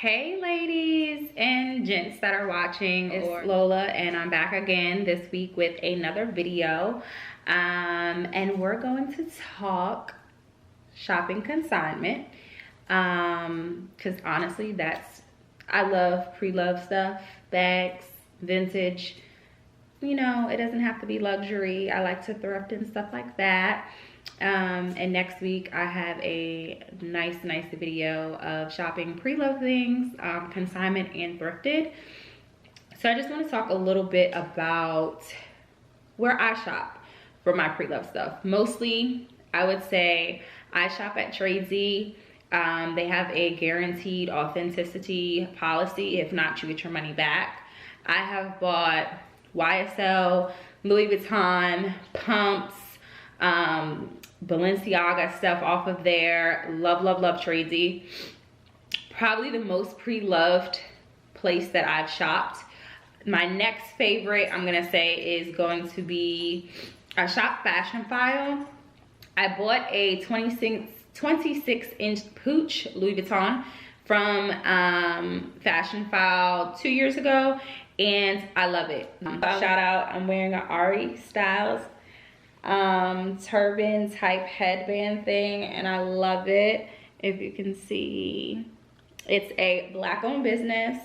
Hey ladies and gents that are watching, it's Lola and I'm back again this week with another video. And we're going to talk shopping consignment. Cause honestly, I love pre-loved stuff, bags, vintage. You know, it doesn't have to be luxury. I like to thrift and stuff like that. And next week I have a nice video of shopping pre-loved things, consignment and thrifted. So I just want to talk a little bit about where I shop for my pre-loved stuff. Mostly, I would say I shop at Tradesy. They have a guaranteed authenticity policy. If not, you get your money back. I have bought YSL, Louis Vuitton, pumps, Balenciaga stuff off of there. Love Tradesy. Probably the most pre-loved place that I've shopped. My next favorite, I'm gonna say, is going to be I shop Fashion File. I bought a 26-inch Pooch Louis Vuitton from Fashion File 2 years ago, and I love it. Shout out, I'm wearing an Ari Styles turban type headband thing, and I love it. If you can see, it's a black owned business.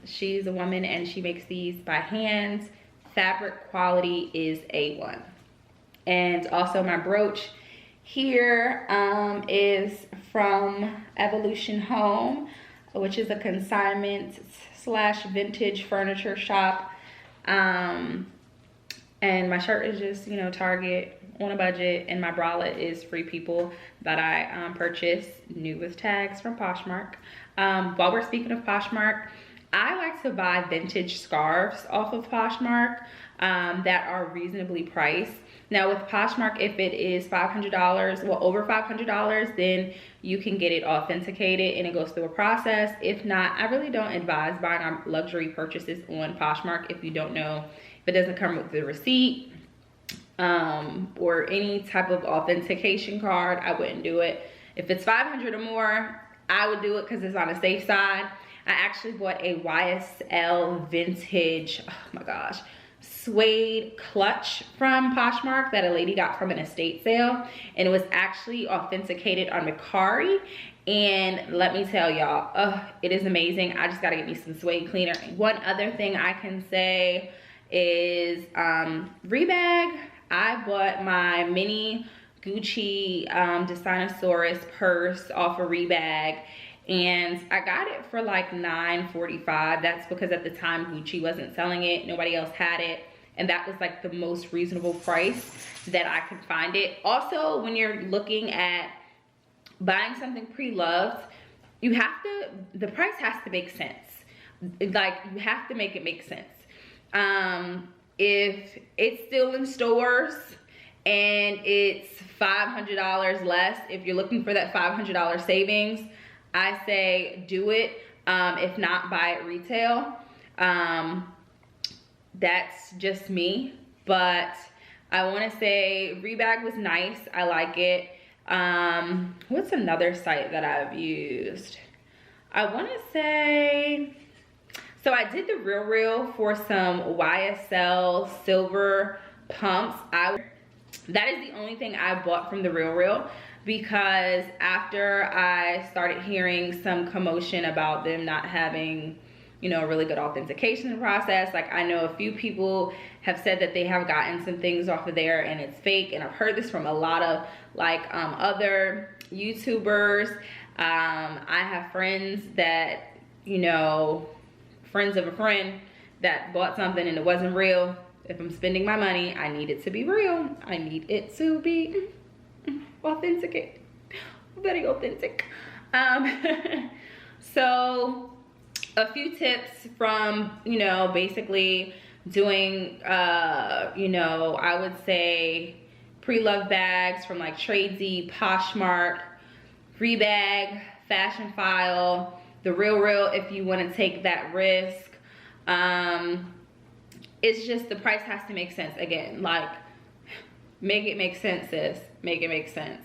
She's a woman and she makes these by hand. Fabric quality is A1. And also my brooch here is from Evolution Home, which is a consignment / vintage furniture shop. And my shirt is just, you know, Target on a budget, and my bralette is Free People that I purchased new with tags from Poshmark. While we're speaking of Poshmark, I like to buy vintage scarves off of Poshmark that are reasonably priced. Now with Poshmark, if it is $500, well, over $500, then you can get it authenticated and it goes through a process. If not, I really don't advise buying luxury purchases on Poshmark if you don't know, if it doesn't come with the receipt or any type of authentication card. I wouldn't do it. If it's $500 or more, I would do it because it's on the safe side. I actually bought a YSL vintage, oh my gosh, suede clutch from Poshmark that a lady got from an estate sale, and it was actually authenticated on Mercari. And let me tell y'all, it is amazing. I just gotta get me some suede cleaner. One other thing I can say is Rebag. I bought my mini Gucci Designosaurus purse off of Rebag, and I got it for like $9.45. That's because at the time Gucci wasn't selling it, nobody else had it, and that was like the most reasonable price that I could find it. Also, when you're looking at buying something pre-loved, you have to, the price has to make sense. Like, you have to make it make sense. If it's still in stores and it's $500 less, if you're looking for that $500 savings, I say do it. If not, buy it retail. That's just me, but I want to say Rebag was nice. I like it. What's another site that I've used? I want to say, so I did the RealReal for some YSL silver pumps. That is the only thing I bought from the RealReal, because after I started hearing some commotion about them not having, you know, a really good authentication process. Like, I know a few people have said that they have gotten some things off of there and it's fake, and I've heard this from a lot of like other YouTubers. I have friends that, you know, friends of a friend that bought something and it wasn't real. If I'm spending my money, I need it to be real. I need it to be authentic, very authentic. So a few tips from, you know, basically doing, you know, I would say pre-loved bags from like Tradesy, Poshmark, Rebag, Fashion File, the RealReal if you want to take that risk. It's just the price has to make sense. Again, like, make it make sense, sis. Make it make sense.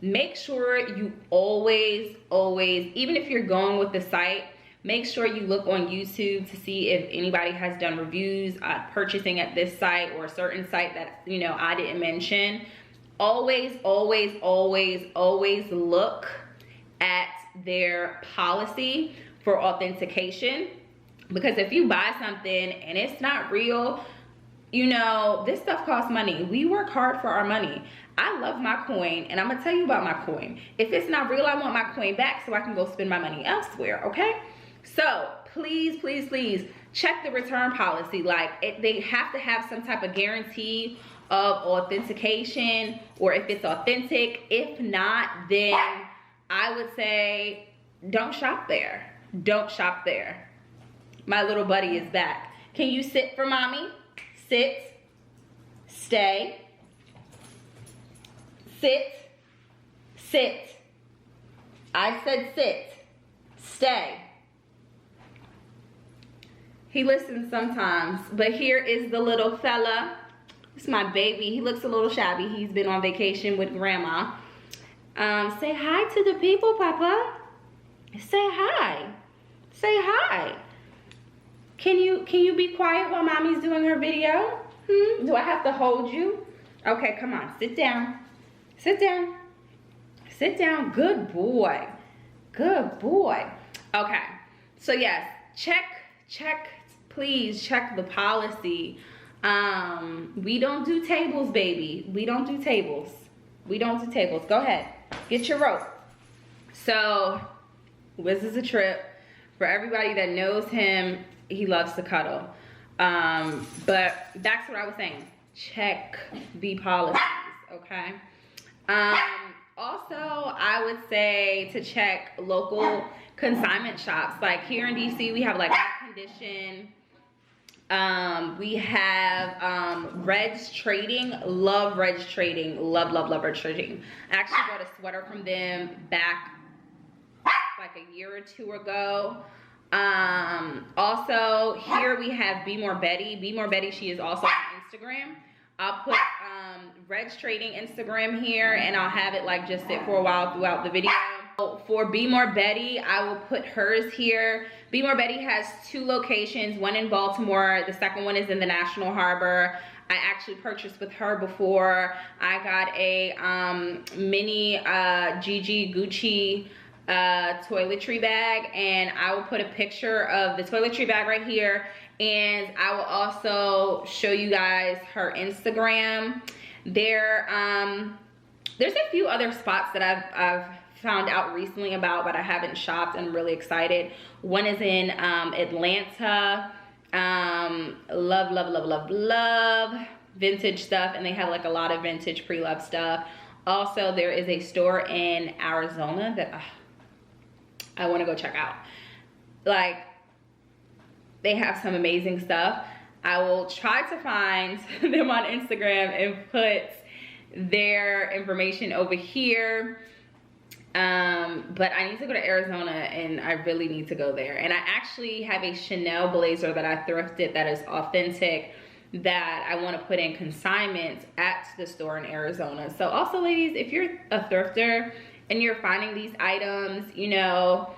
make sure you always, even if you're going with the site, make sure you look on YouTube to see if anybody has done reviews purchasing at this site or a certain site that, you know, I didn't mention. Always look at their policy for authentication, because if you buy something and it's not real, you know, this stuff costs money. We work hard for our money. I love my coin, and I'm gonna tell you about my coin. If it's not real, I want my coin back so I can go spend my money elsewhere, okay? So please check the return policy. Like, they have to have some type of guarantee of authentication, or if it's authentic. If not, then I would say don't shop there. Don't shop there. My little buddy is back. Can you sit for mommy? Sit, stay, sit, sit. I said sit, stay. He listens sometimes, but here is the little fella. It's my baby. He looks a little shabby. He's been on vacation with grandma. Say hi to the people, Papa. Say hi. Say hi. Can you be quiet while mommy's doing her video? Do I have to hold you? Okay, come on, sit down. Sit down. Sit down. Good boy. Good boy. Okay, so yes, please check the policy. We don't do tables, baby. We don't do tables. We don't do tables. Go ahead, get your rope. So Wiz is a trip. For everybody that knows him, he loves to cuddle. But that's what I was saying. Check the policies, okay? Also, I would say to check local consignment shops. Like here in DC, we have like Air Condition. We have Red's Trading. Love Red's Trading. Love Red's Trading. I actually bought a sweater from them back like a year or two ago. Also here we have Be More Betty. Be More Betty, she is also on Instagram. I'll put Red's Trading Instagram here, and I'll have it like just sit for a while throughout the video. For Be More Betty, I will put hers here. Be More Betty has 2 locations, one in Baltimore, the second one is in the National Harbor. I actually purchased with her before. I got a mini Gigi Gucci toiletry bag, and I will put a picture of the toiletry bag right here, and I will also show you guys her Instagram. There's a few other spots that I've found out recently about, but I haven't shopped, and I'm really excited. One is in Atlanta. Love vintage stuff, and they have like a lot of vintage pre-loved stuff. Also, there is a store in Arizona that I want to go check out. Like, they have some amazing stuff. I will try to find them on Instagram and put their information over here. But I need to go to Arizona, and I really need to go there. And I actually have a Chanel blazer that I thrifted that is authentic that I want to put in consignment at the store in Arizona. So also, ladies, if you're a thrifter and you're finding these items, you know,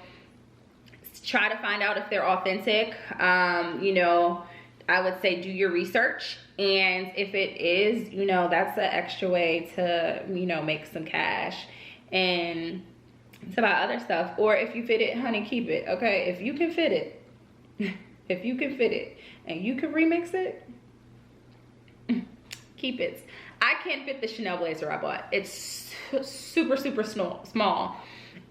try to find out if they're authentic. You know, I would say do your research, and if it is, you know, that's an extra way to, you know, make some cash. And it's about other stuff. Or if you fit it, honey, keep it, okay? If you can fit it, if you can fit it and you can remix it, keep it. I can't fit the Chanel blazer I bought. It's super small,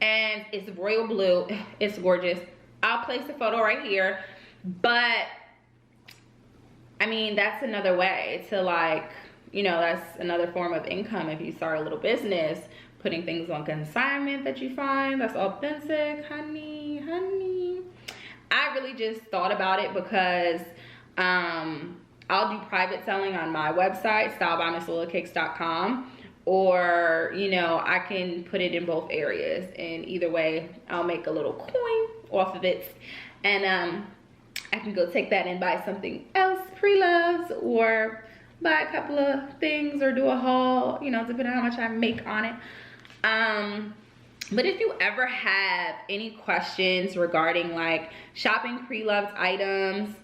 and it's royal blue. It's gorgeous. I'll place a photo right here. But I mean, that's another way to, like, you know, that's another form of income if you start a little business, putting things on consignment that you find that's authentic. Honey, I really just thought about it because I'll do private selling on my website, stylebymissLolaCakes.com, or, you know, I can put it in both areas, and either way I'll make a little coin off of it, and I can go take that and buy something else, pre-loves, or buy a couple of things, or do a haul, you know, depending on how much I make on it. But if you ever have any questions regarding like shopping Preloved items,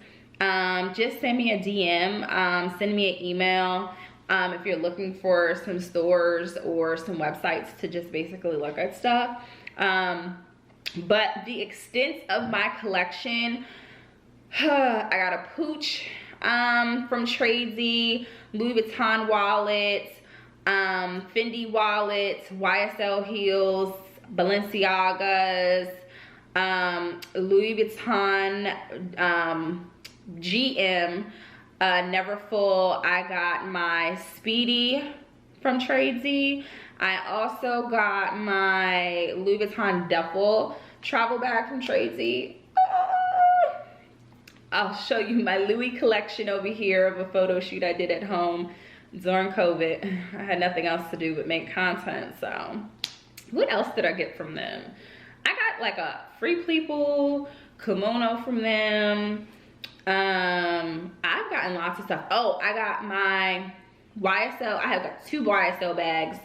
just send me a DM, send me an email. If you're looking for some stores or some websites to just basically look at stuff. But the extent of my collection, I got a pooch from Tradesy, Louis Vuitton wallets, Fendi wallets, YSL heels, Balenciagas, Louis Vuitton, GM, Neverfull. I got my Speedy from Tradesy. I also got my Louis Vuitton duffel travel bag from Tradesy. I'll show you my Louis collection over here of a photo shoot I did at home during COVID. I had nothing else to do but make content, so. What else did I get from them? I got like a Free People kimono from them. I've gotten lots of stuff. Oh, I got my YSL. I have got 2 YSL bags.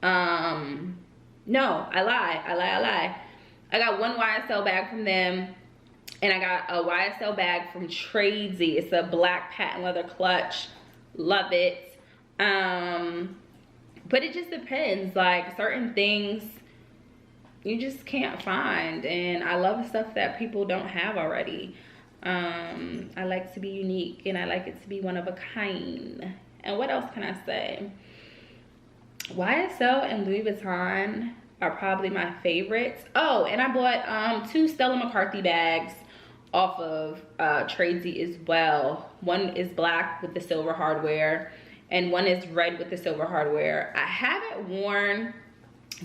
No, I lie. I got 1 YSL bag from them, and I got a YSL bag from Tradesy. It's a black patent leather clutch. Love it. But it just depends. Like certain things you just can't find, and I love stuff that people don't have already. I like to be unique, and I like it to be one of a kind. And what else can I say? YSL and Louis Vuitton are probably my favorites. Oh, and I bought 2 Stella McCarthy bags off of Tradesy as well. One is black with the silver hardware, and one is red with the silver hardware. I haven't worn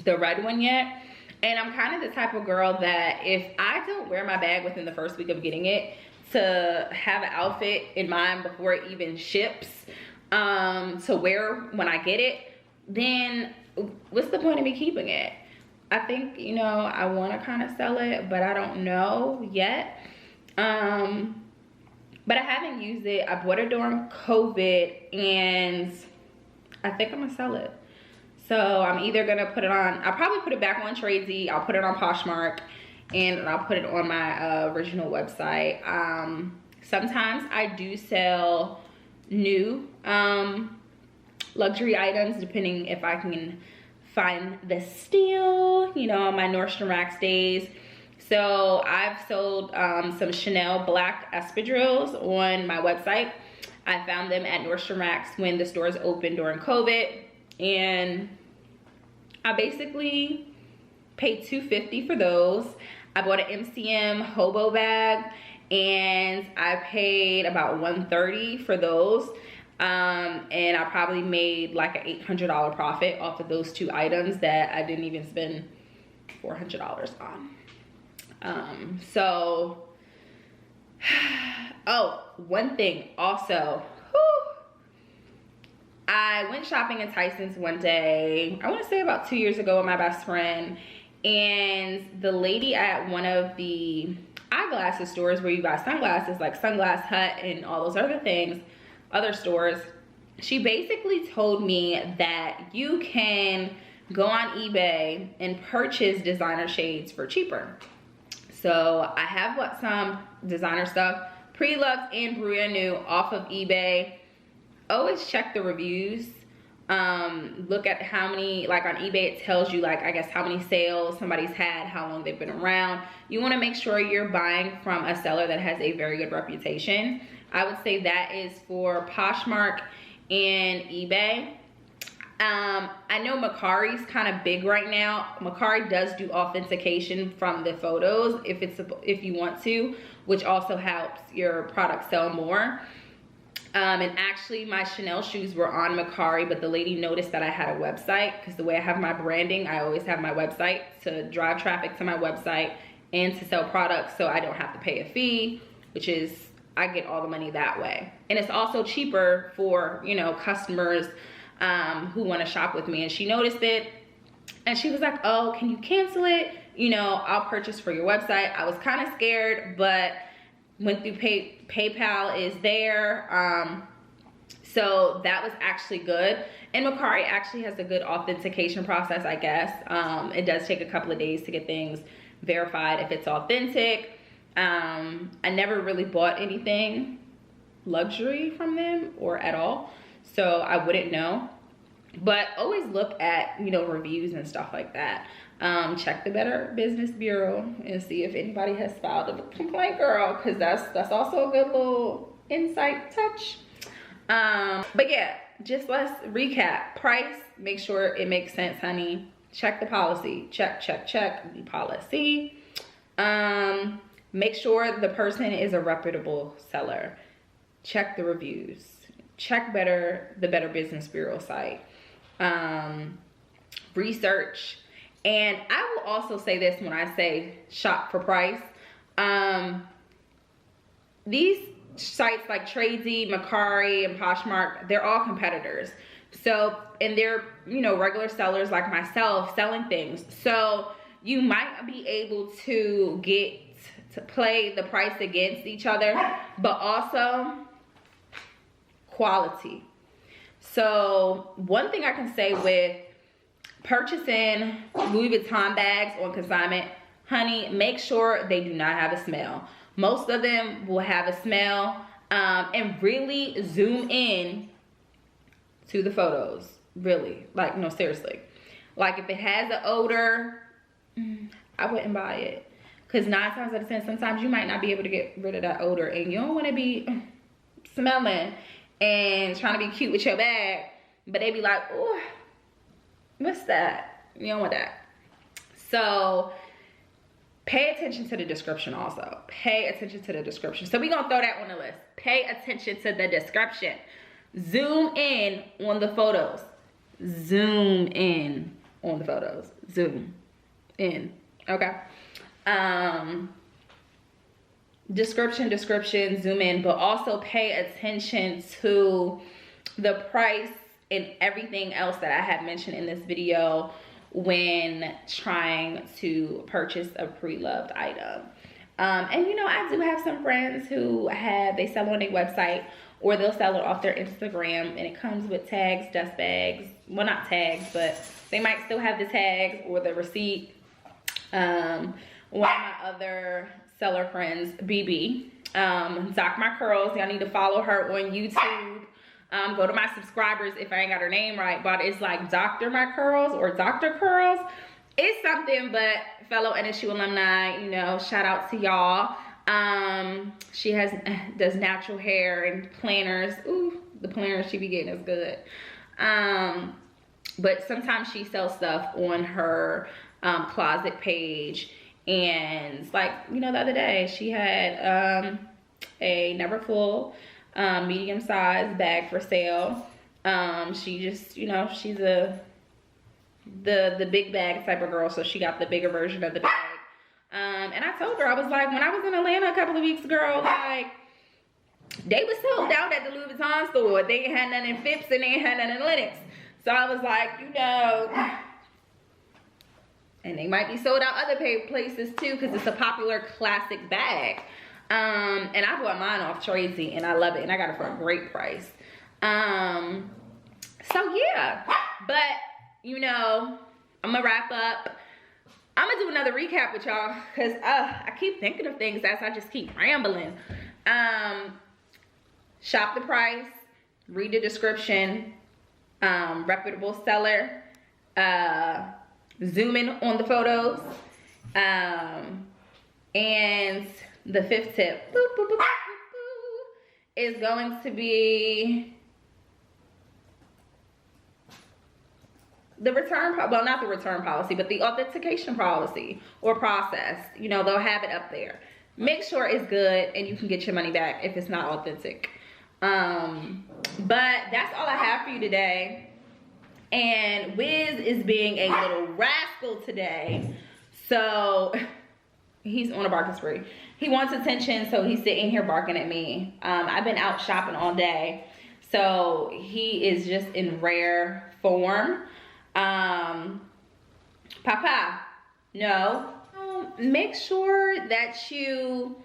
the red one yet, and I'm kind of the type of girl that if I don't wear my bag within the first week of getting it, to have an outfit in mind before it even ships to wear when I get it, then what's the point of me keeping it? I think, you know, I want to kind of sell it, but I don't know yet. But I haven't used it. I bought it during COVID, and I think I'm gonna sell it. So I'm either gonna put it on, I'll probably put it back on Tradesy, I'll put it on Poshmark, and I'll put it on my original website. Sometimes I do sell new luxury items, depending if I can find the steal, you know, on my Nordstrom Racks days. So I've sold some Chanel black espadrilles on my website. I found them at Nordstrom Racks when the stores opened during COVID, and I basically paid $250 for those. I bought an MCM hobo bag, and I paid about $130 for those. And I probably made like an $800 profit off of those 2 items that I didn't even spend $400 on. So, oh, one thing also, I went shopping in Tyson's one day, I want to say about 2 years ago, with my best friend, and the lady at one of the eyeglasses stores where you buy sunglasses, like Sunglass Hut and all those other things, other stores, she basically told me that you can go on eBay and purchase designer shades for cheaper. So I have bought some designer stuff, Preloved and brand new, off of eBay. Always check the reviews. Look at how many, like on eBay it tells you, like, I guess how many sales somebody's had, how long they've been around. You want to make sure you're buying from a seller that has a very good reputation. I would say that is for Poshmark and eBay. I know Mercari's kind of big right now. Mercari does do authentication from the photos if you want to, which also helps your product sell more. And actually my Chanel shoes were on Mercari, but the lady noticed that I had a website, because the way I have my branding, I always have my website to drive traffic to my website and to sell products, so I don't have to pay a fee, which is, I get all the money that way. And it's also cheaper for, you know, customers who want to shop with me. And she noticed it, and she was like, oh, can you cancel it? You know, I'll purchase for your website. I was kind of scared, but went through PayPal is there. So that was actually good. And Mercari actually has a good authentication process, I guess. It does take a couple of days to get things verified if it's authentic. I never really bought anything luxury from them or at all, so I wouldn't know. But always look at, you know, reviews and stuff like that. Check the Better Business Bureau and see if anybody has filed a complaint, girl, because that's also a good little insight touch. But yeah, just let's recap. Price, make sure it makes sense, honey. Check the policy. Check the policy. Make sure the person is a reputable seller. Check the reviews. Check the Better Business Bureau site. Research. And I will also say this when I say shop for price. These sites like Tradesy, Mercari, and Poshmark, they're all competitors. So, and they're, you know, regular sellers like myself selling things. So you might be able to get to play the price against each other, but also quality. So one thing I can say with purchasing Louis Vuitton bags on consignment, honey, make sure they do not have a smell. Most of them will have a smell, and really zoom in to the photos. Really, like, no, seriously. Like, if it has an odor, I wouldn't buy it. Because 9 times out of 10, sometimes you might not be able to get rid of that odor, and you don't want to be smelling and trying to be cute with your bag, but they be like, oh, what's that? You don't want that. So pay attention to the description also. Pay attention to the description. So we're going to throw that on the list. Pay attention to the description. Zoom in on the photos. Zoom in on the photos. Zoom in. Okay. Description, zoom in, but also pay attention to the price and everything else that I have mentioned in this video when trying to purchase a pre-loved item. And you know, I do have some friends who they sell on their website, or they'll sell it off their Instagram, and it comes with tags, dust bags. Well, not tags, but they might still have the tags or the receipt. One of my other seller friends, BB, Doc My Curls, y'all need to follow her on YouTube. Go to my subscribers if I ain't got her name right, but it's like Dr. My Curls or Dr. Curls. It's something, but fellow NSU alumni, you know, shout out to y'all. She does natural hair and planners. Ooh, the planners she be getting is good. But sometimes she sells stuff on her closet page. And like, you know, the other day she had a never full medium size bag for sale. She just, you know, she's the big bag type of girl, so she got the bigger version of the bag. And I told her, I was like, when I was in Atlanta a couple of weeks ago, like, they was sold out at the Louis Vuitton store. They ain't had none in Phipps and they ain't had none in Lenox. So I was like, you know, and they might be sold out other places too, because it's a popular classic bag. And I bought mine off Tradesy and I love it, and I got it for a great price. So yeah, but you know, I'm gonna wrap up. I'm gonna do another recap with y'all because I keep thinking of things as I just keep rambling. Shop the price, read the description, reputable seller, zoom in on the photos, and the 5th tip is going to be the return, well, not the return policy, but the authentication policy or process. You know, they'll have it up there. Make sure it's good and you can get your money back if it's not authentic. But that's all I have for you today. And Wiz is being a little rascal today. So he's on a barking spree. He wants attention, so he's sitting here barking at me. I've been out shopping all day, so he is just in rare form. Papa, no. Make sure that you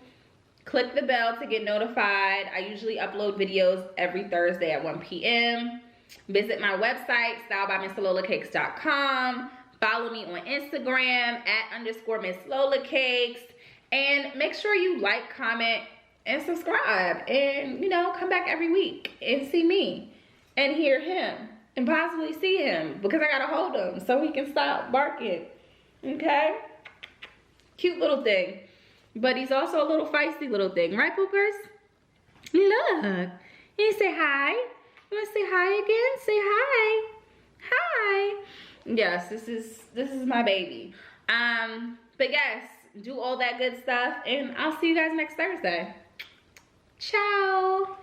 Click the bell to get notified. I usually upload videos every Thursday at 1 p.m. Visit my website, stylebymissllolacakes.com. Follow me on Instagram @_misslolacakes. And make sure you like, comment, and subscribe. And, you know, come back every week and see me and hear him and possibly see him, because I gotta hold him so he can stop barking. Okay? Cute little thing. But he's also a little feisty little thing. Right, poopers? Look. You say hi? You wanna say hi again? Say hi. Hi. Yes, this is my baby. But yes, do all that good stuff, and I'll see you guys next Thursday. Ciao.